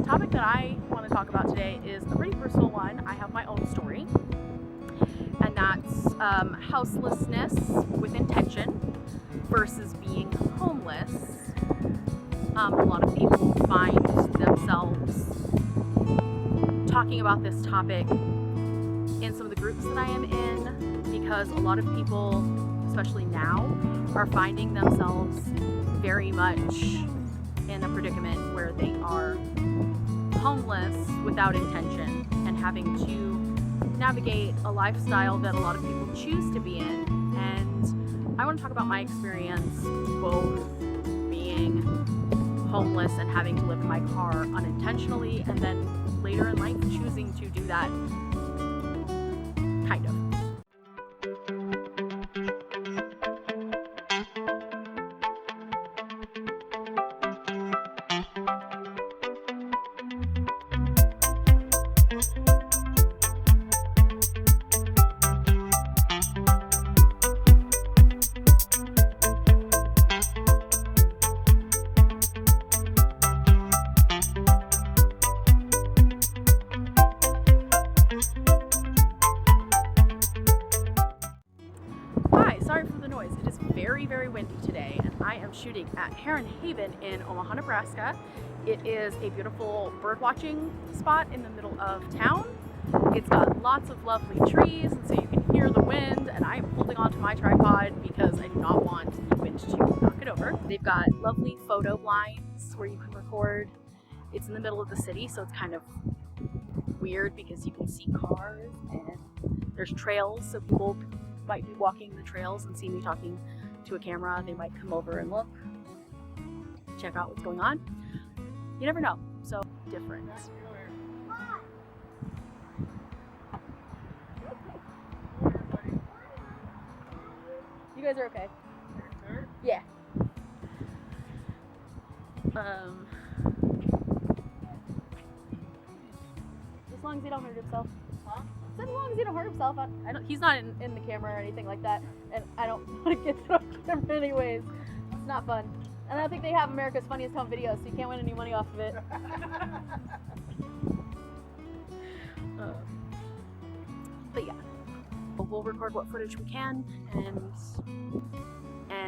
topic that I want to talk about today is a pretty personal one. I have my own story, and that's houselessness with intention versus being homeless. A lot of people find themselves talking about this topic in some of the groups that I am in, because a lot of people, especially now, are finding themselves very much in a predicament where they are homeless without intention and having to navigate a lifestyle that a lot of people choose to be in. And I want to talk about my experience both being homeless and having to live in my car unintentionally, and then later in life choosing to do that kind of. Sorry for the noise. It is very, very windy today, and I am shooting at Heron Haven in Omaha, Nebraska. It is a beautiful bird watching spot in the middle of town. It's got lots of lovely trees, and so you can hear the wind, and I am holding onto my tripod because I do not want the wind to knock it over. They've got lovely photo blinds where you can record. It's in the middle of the city, so it's kind of weird because you can see cars, and there's trails, so people might be walking the trails and see me talking to a camera. They might come over and look, check out what's going on. You never know. So different. You guys are okay? Yeah. As long as he don't hurt himself. Huh? As long as he don't hurt himself. I don't, he's not in the camera or anything like that, and I don't want to get it on camera anyways. It's not fun. And I don't think they have America's Funniest Home Videos, so you can't win any money off of it. But yeah, we'll record what footage we can, and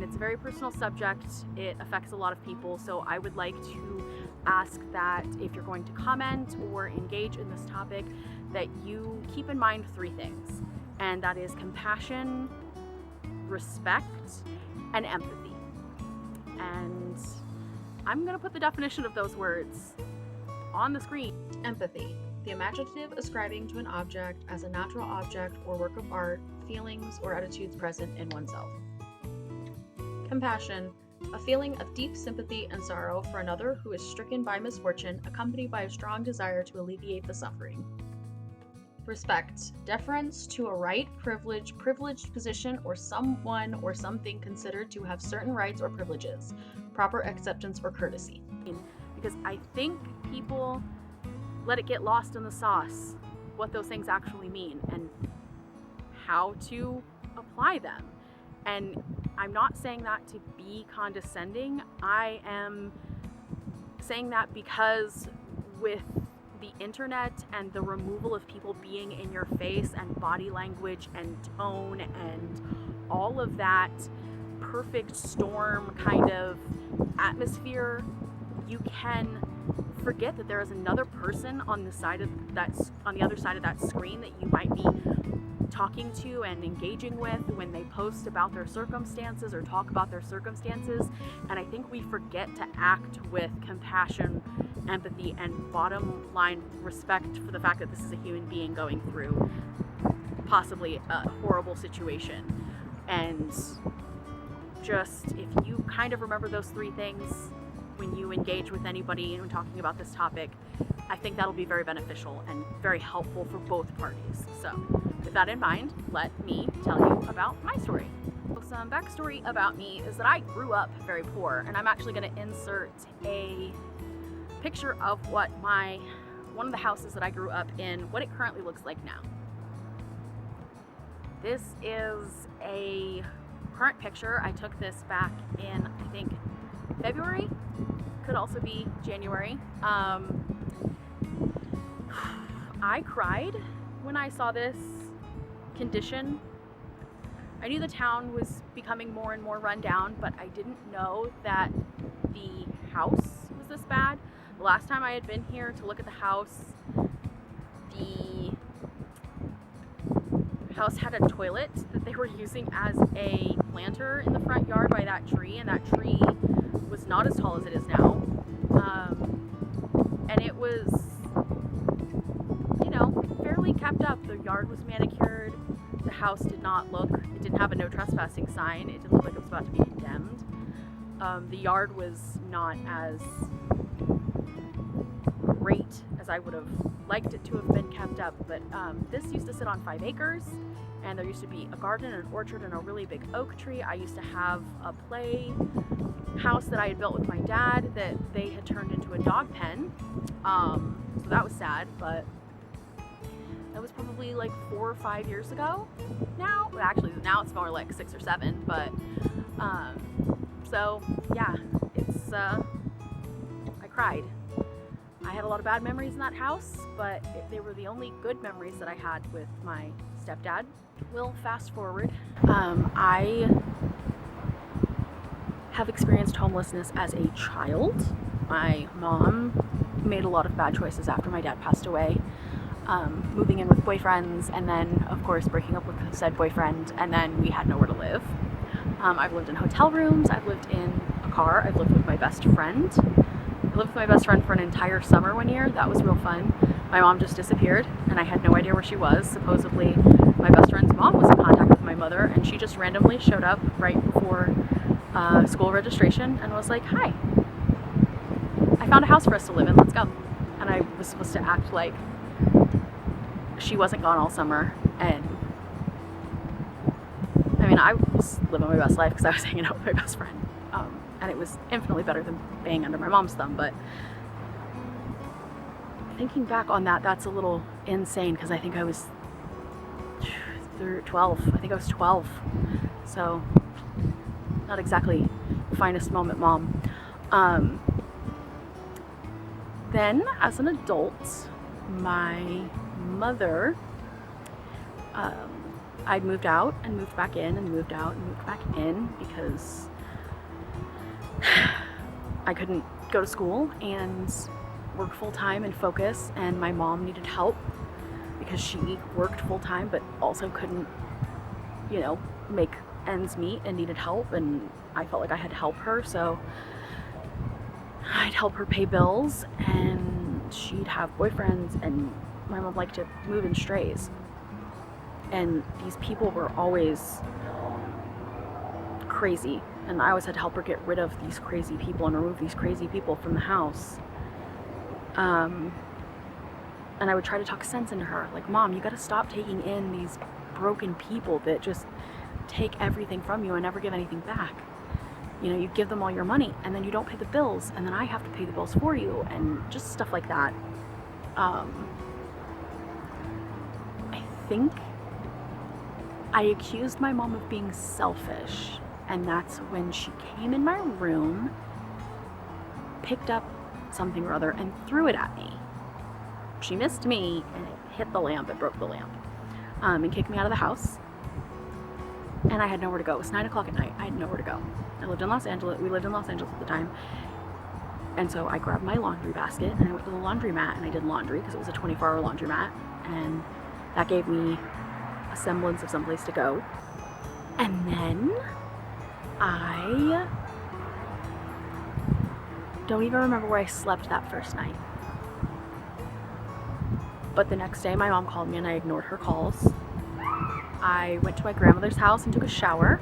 it's a very personal subject. It affects a lot of people, so I would like to ask that if you're going to comment or engage in this topic, that you keep in mind three things, and that is compassion, respect, and empathy. And I'm gonna put the definition of those words on the screen. Empathy, the imaginative ascribing to an object as a natural object or work of art, feelings or attitudes present in oneself. Compassion, a feeling of deep sympathy and sorrow for another who is stricken by misfortune, accompanied by a strong desire to alleviate the suffering. Respect, deference to a right, privilege, privileged position, or someone or something considered to have certain rights or privileges, proper acceptance or courtesy. Because I think people let it get lost in the sauce what those things actually mean and how to apply them. And I'm not saying that to be condescending. I am saying that because with the internet and the removal of people being in your face and body language and tone and all of that perfect storm kind of atmosphere, you can forget that there is another person on the other side of that screen that you might be talking to and engaging with when they post about their circumstances or talk about their circumstances. And I think we forget to act with compassion, empathy, and bottom line respect for the fact that this is a human being going through possibly a horrible situation. And just, if you kind of remember those three things when you engage with anybody when talking about this topic, I think that'll be very beneficial and very helpful for both parties. So with that in mind, let me tell you about my story. Some backstory about me is that I grew up very poor, and I'm actually going to insert a picture of what one of the houses that I grew up in, what it currently looks like now. This is a current picture. I took this back in, I think, February, could also be January. I cried when I saw this condition. I knew the town was becoming more and more run down, but I didn't know that the house was this bad. The last time I had been here to look at the house had a toilet that they were using as a planter in the front yard by that tree, and that tree was not as tall as it is now. And it was, fairly kept up. The yard was manicured. The house it didn't have a no trespassing sign. It didn't look like it was about to be condemned. The yard was not as great as I would have liked it to have been kept up, but this used to sit on 5 acres, and there used to be a garden, an orchard, and a really big oak tree. I used to have a play house that I had built with my dad that they had turned into a dog pen, so that was sad, but that was probably like 4 or 5 years ago now. Well, actually now it's more like 6 or 7, but so yeah, it's I cried. I had a lot of bad memories in that house, but they were the only good memories that I had with my stepdad. We'll fast forward. I have experienced homelessness as a child. My mom made a lot of bad choices after my dad passed away, moving in with boyfriends, and then of course breaking up with said boyfriend, and then we had nowhere to live. I've lived in hotel rooms, I've lived in a car, I've lived with my best friend. I lived with my best friend for an entire summer one year. That was real fun. My mom just disappeared, and I had no idea where she was. Supposedly, my best friend's mom was in contact with my mother, and she just randomly showed up right before school registration and was like, "Hi, I found a house for us to live in, let's go." And I was supposed to act like she wasn't gone all summer, and I mean, I was living my best life because I was hanging out with my best friend. And it was infinitely better than being under my mom's thumb, but thinking back on that, that's a little insane because I think I was 12. I think I was 12. So, not exactly finest moment mom. Then, as an adult, my mother, I moved out and moved back in and moved out and moved back in because I couldn't go to school and work full-time and focus, and my mom needed help because she worked full-time but also couldn't, make ends meet and needed help, and I felt like I had to help her, so I'd help her pay bills, and she'd have boyfriends, and my mom liked to move in strays, and these people were always crazy, and I always had to help her get rid of these crazy people and remove these crazy people from the house. And I would try to talk sense into her, like, "Mom, you gotta stop taking in these broken people that just take everything from you and never give anything back. You give them all your money and then you don't pay the bills, and then I have to pay the bills for you," and just stuff like that. I think I accused my mom of being selfish, and that's when she came in my room, picked up something or other, and threw it at me. She missed me, and it hit the lamp, it broke the lamp, and kicked me out of the house, and I had nowhere to go. It was 9 o'clock at night. I had nowhere to go. We lived in Los Angeles at the time, and so I grabbed my laundry basket, and I went to the laundromat, and I did laundry, because it was a 24-hour laundromat, and that gave me a semblance of someplace to go. And then I don't even remember where I slept that first night. But the next day my mom called me and I ignored her calls. I went to my grandmother's house and took a shower.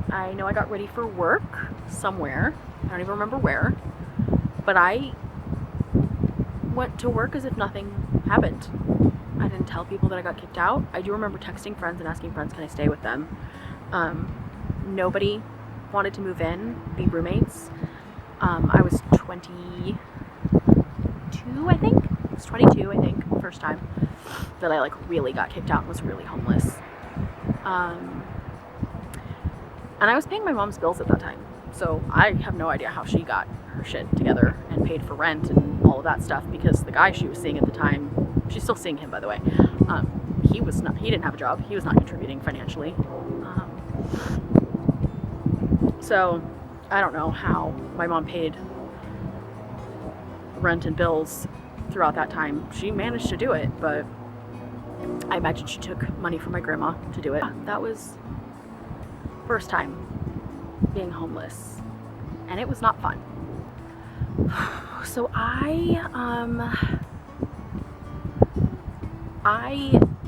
I know I got ready for work somewhere. I don't even remember where. But I went to work as if nothing happened. I didn't tell people that I got kicked out. I do remember texting friends and asking friends, can I stay with them? Nobody wanted to move in, be roommates. I was 22, I think. I was 22, I think, the first time that I really got kicked out and was really homeless. And I was paying my mom's bills at that time. So I have no idea how she got her shit together and paid for rent and all of that stuff because the guy she was seeing at the time, she's still seeing him, by the way, he didn't have a job. He was not contributing financially. So I don't know how my mom paid rent and bills throughout that time. She managed to do it, but I imagine she took money from my grandma to do it. That was first time being homeless, and it was not fun. So I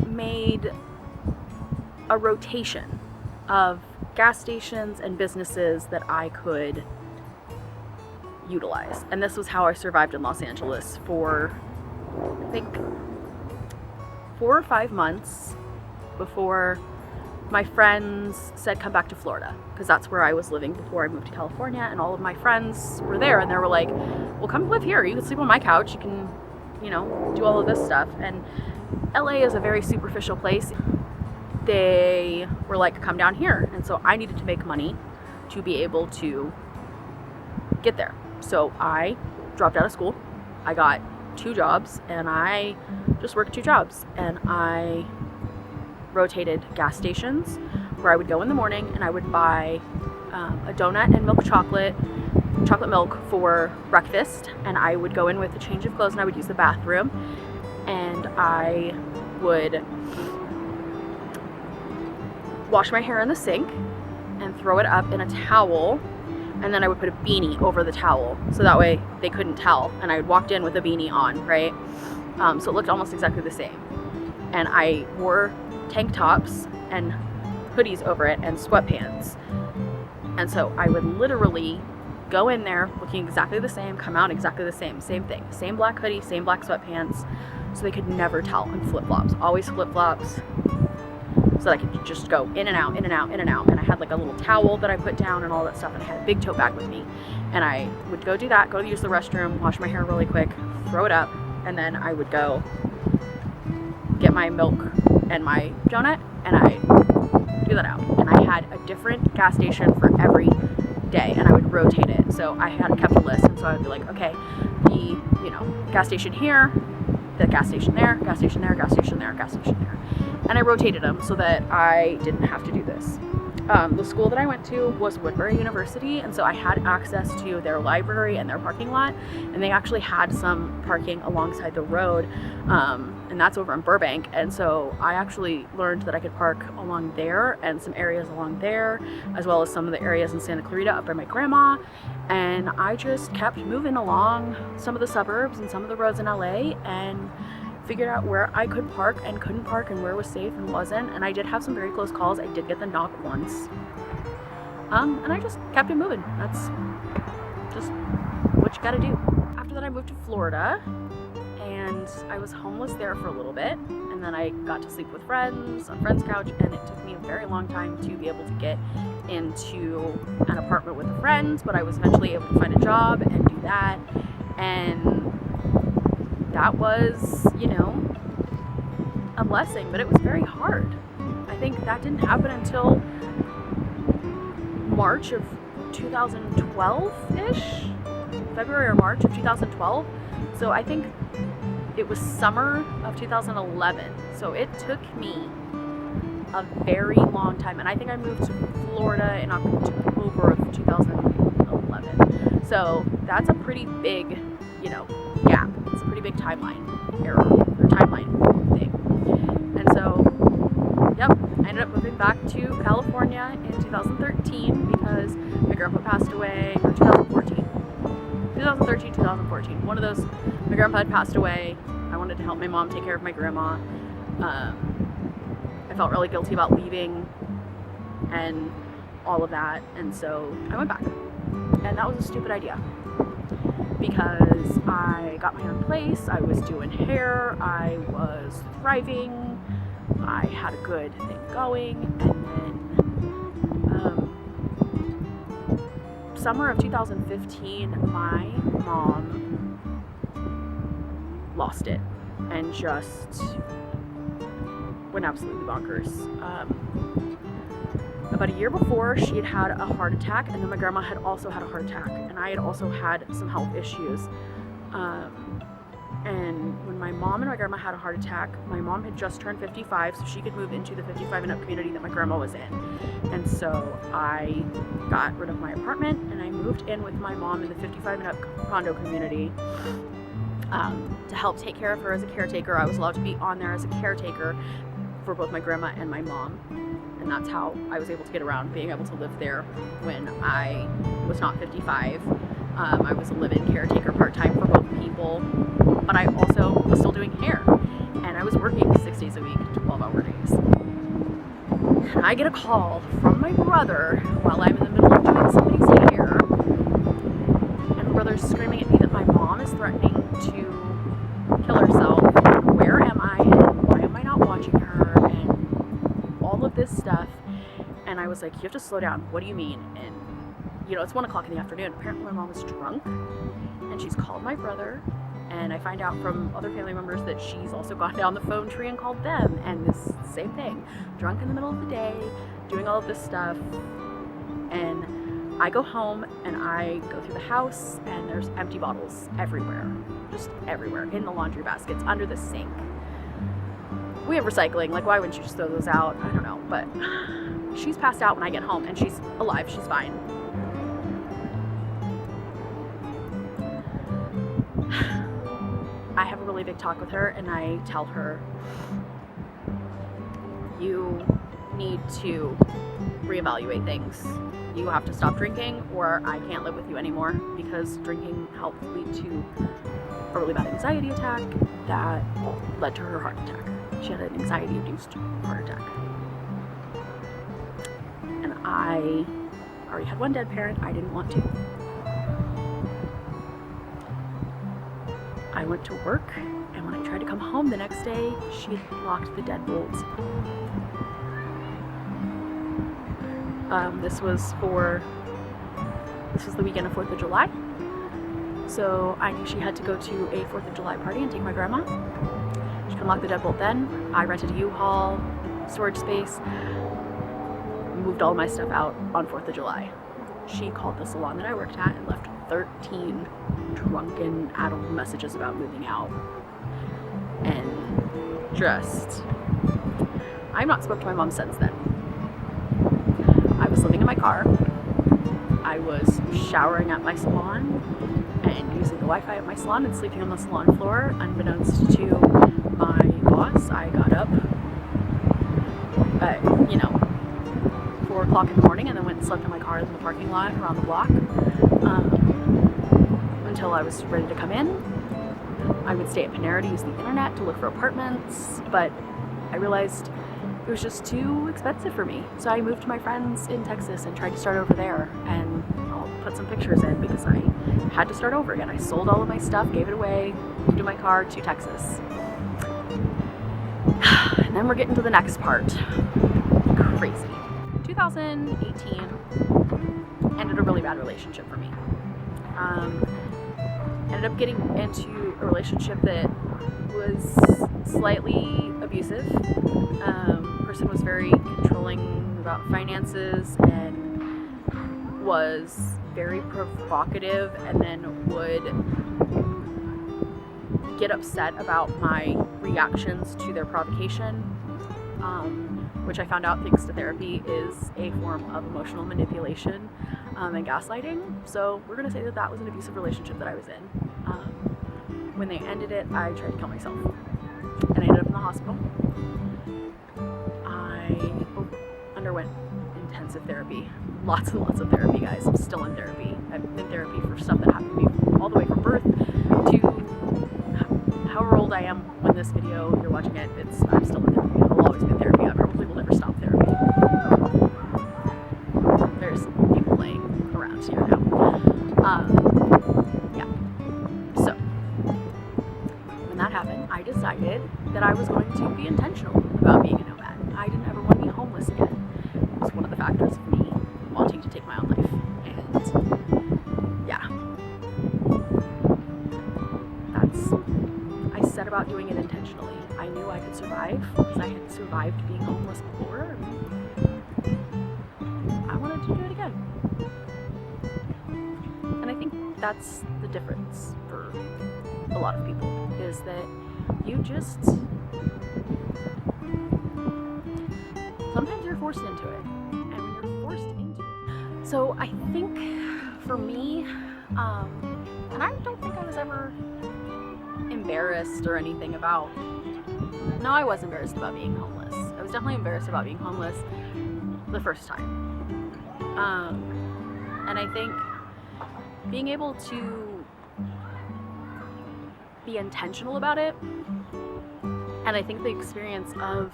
made a rotation of gas stations and businesses that I could utilize. And this was how I survived in Los Angeles for, I think, 4 or 5 months before my friends said come back to Florida, because that's where I was living before I moved to California, and all of my friends were there, and they were like, well, come live here. You can sleep on my couch. You can, you know, do all of this stuff. And LA is a very superficial place. They were like, come down here. And so I needed to make money to be able to get there. So I dropped out of school. I got 2 jobs, and I just worked 2 jobs, and I rotated gas stations where I would go in the morning and I would buy a donut and milk chocolate milk for breakfast, and I would go in with a change of clothes and I would use the bathroom, and I would wash my hair in the sink and throw it up in a towel, and then I would put a beanie over the towel so that way they couldn't tell, and I walked in with a beanie on, right? So it looked almost exactly the same, and I wore tank tops and hoodies over it and sweatpants, and so I would literally go in there looking exactly the same, come out exactly the same thing, same black hoodie, same black sweatpants, so they could never tell, and flip-flops, always flip-flops, so that I could just go in and out, in and out, in and out. And I had like a little towel that I put down and all that stuff, and I had a big tote bag with me, and I would go do that, go use the restroom, wash my hair really quick, throw it up, and then I would go get my milk and my donut, and I do that out. And I had a different gas station for every day, and I would rotate it. So I had kept a list, and so I would be like, okay, the, you know, gas station here, the gas station there, gas station there, gas station there, gas station there. And I rotated them so that I didn't have to do this. The school that I went to was Woodbury University, and so I had access to their library and their parking lot, and they actually had some parking alongside the road, and that's over in Burbank, and so I actually learned that I could park along there and some areas along there, as well as some of the areas in Santa Clarita up by my grandma, and I just kept moving along some of the suburbs and some of the roads in LA and figured out where I could park and couldn't park and where was safe and wasn't. And I did have some very close calls. I did get the knock once. And I just kept it moving. That's just what you gotta do. After that, I moved to Florida, and I was homeless there for a little bit. And then I got to sleep with friends on friend's couch, and it took me a very long time to be able to get into an apartment with a friend, but I was eventually able to find a job and do that. And that was, you know, a blessing, but it was very hard. I think that didn't happen until March of 2012-ish, February or March of 2012. So I think it was summer of 2011. So it took me a very long time, and I think I moved to Florida in October of 2011. So that's a pretty big, you know, gap. It's a pretty big timeline error, or timeline thing. And so, yep, I ended up moving back to California in 2013 because my grandpa passed away, or 2014. One of those, my grandpa had passed away. I wanted to help my mom take care of my grandma. I felt really guilty about leaving and all of that, and so I went back. And that was a stupid idea, because I got my own place, I was doing hair, I was thriving, I had a good thing going, and then summer of 2015, my mom lost it and just went absolutely bonkers. About a year before, she had had a heart attack, and then my grandma had also had a heart attack, and I had also had some health issues. And when my mom and my grandma had a heart attack, my mom had just turned 55, so she could move into the 55 and up community that my grandma was in. And so I got rid of my apartment and I moved in with my mom in the 55 and up condo community to help take care of her as a caretaker. I was allowed to be on there as a caretaker for both my grandma and my mom. And that's how I was able to get around being able to live there when I was not 55. I was a live-in caretaker part-time for both people, but I also was still doing hair, and I was working 6 days a week, 12-hour days. And I get a call from my brother while I'm in the middle of doing somebody's hair, and my brother's screaming at me that my mom is threatening to kill herself. Where am I? Why am I not watching her? And all of this stuff. And I was like, you have to slow down. What do you mean? And it's 1 o'clock in the afternoon. Apparently my mom was drunk and she's called my brother, and I find out from other family members that she's also gone down the phone tree and called them, and this same thing, drunk in the middle of the day, doing all of this stuff. And I go home and I go through the house and there's empty bottles everywhere, just everywhere, in the laundry baskets, under the sink. We have recycling, like why wouldn't you just throw those out? I don't know, but she's passed out when I get home and she's alive, she's fine. I have a really big talk with her and I tell her, you need to reevaluate things. You have to stop drinking or I can't live with you anymore, because drinking helped lead to a really bad anxiety attack that led to her heart attack. She had an anxiety-induced heart attack. And I already had one dead parent. I didn't want to. I went to work, and when I tried to come home the next day, she locked the deadbolts. This was the weekend of 4th of July. So I knew she had to go to a 4th of July party and take my grandma. She couldn't lock the deadbolt then. I rented a U-Haul, storage space, moved all my stuff out on 4th of July. She called the salon that I worked at and left 13 drunken adult messages about moving out. And I've not spoken to my mom since then. I was living in my car. I was showering at my salon and using the Wi-Fi at my salon and sleeping on the salon floor. Unbeknownst to my boss, I got up at 4 o'clock in the morning and then went and slept in my car in the parking lot around the block until I was ready to come in. I would stay at Panera to use the internet to look for apartments, but I realized it was just too expensive for me. So I moved to my friends in Texas and tried to start over there, and I'll put some pictures in because I had to start over again. I sold all of my stuff, gave it away, moved in my car to Texas. And then we're getting to the next part. Crazy. 2018 ended a really bad relationship for me. Ended up getting into a relationship that was slightly abusive. Person was very controlling about finances and was very provocative, and then would get upset about my reactions to their provocation, which I found out thanks to therapy is a form of emotional manipulation and gaslighting. So we're going to say that that was an abusive relationship that I was in. When they ended it, I tried to kill myself, and I ended up in the hospital. I underwent intensive therapy, lots and lots of therapy, guys. I'm still in therapy. I've been in therapy for stuff that happened to me all the way from birth to however old I am when this video you're watching it. I'm still in therapy. I'll always be in therapy. I probably will never stop therapy. There's people playing around here now. Yeah. So when that happened, I decided that I was going to be intentional about being a nomad. I didn't ever want to be homeless again. It was one of the factors of me wanting to take my own life. And yeah, I set about doing it intentionally. I knew I could survive because I had survived being homeless before. I wanted to do it again. And I think that's the difference for a lot of people, is that you just, sometimes you're forced into it. And when you're forced into it, so I think for me, and I don't think I was ever embarrassed or anything about, no, I was embarrassed about being homeless. I was definitely embarrassed about being homeless the first time. And I think being able to be intentional about it, and I think the experience of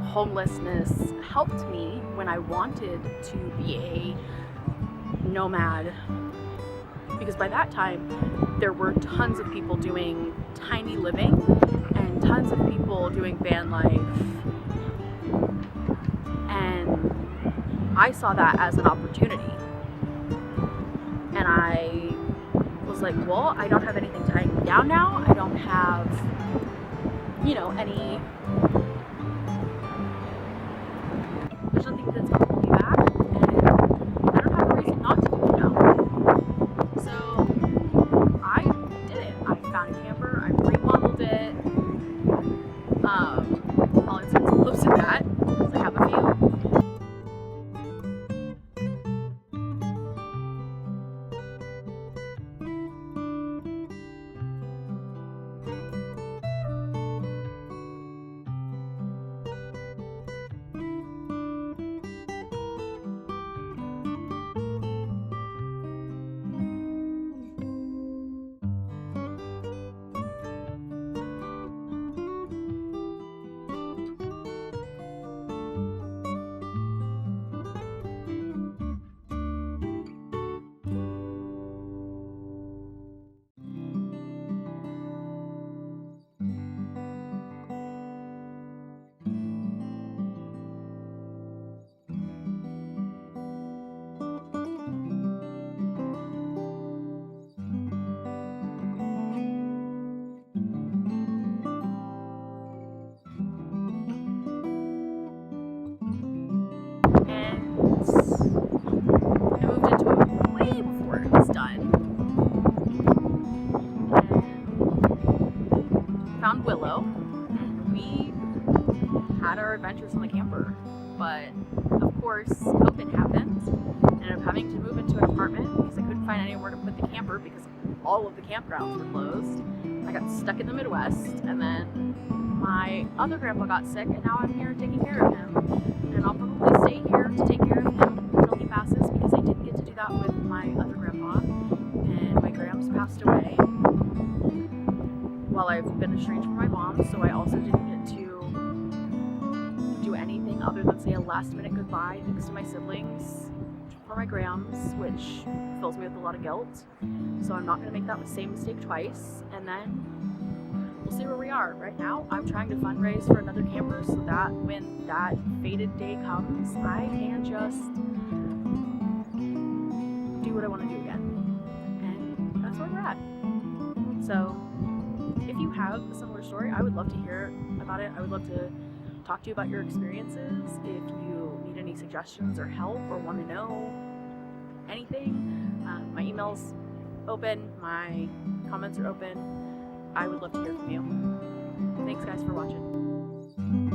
homelessness helped me when I wanted to be a nomad, because by that time there were tons of people doing tiny living and tons of people doing van life, and I saw that as an opportunity. And I was like, well, I don't have anything tying me down now. I don't have, there's nothing that's gonna hold me back, and I don't have a reason not to do it now. So I did it. I found a camper, I remodeled it. I'll insert some clips of that, because I have a few. Found Willow. We had our adventures in the camper, but of course COVID happened. I ended up having to move into an apartment because I couldn't find anywhere to put the camper because all of the campgrounds were closed. I got stuck in the Midwest, and then my other grandpa got sick, and now I'm here taking care of him. And I'll probably stay here to take care of him until he passes, because I didn't get to do that with my other grandpa, and my grams passed away while I've been estranged from my mom, so I also didn't get to do anything other than say a last minute goodbye next to my siblings for my grams, which fills me with a lot of guilt. So I'm not going to make that same mistake twice, and then we'll see where we are. Right now, I'm trying to fundraise for another camper so that when that fated day comes, I can just do what I want to do again. And that's where we're at. So if you have a similar story, I would love to hear about it. I would love to talk to you about your experiences. If you need any suggestions or help or want to know anything, my email's open, my comments are open. I would love to hear from you. Thanks guys for watching.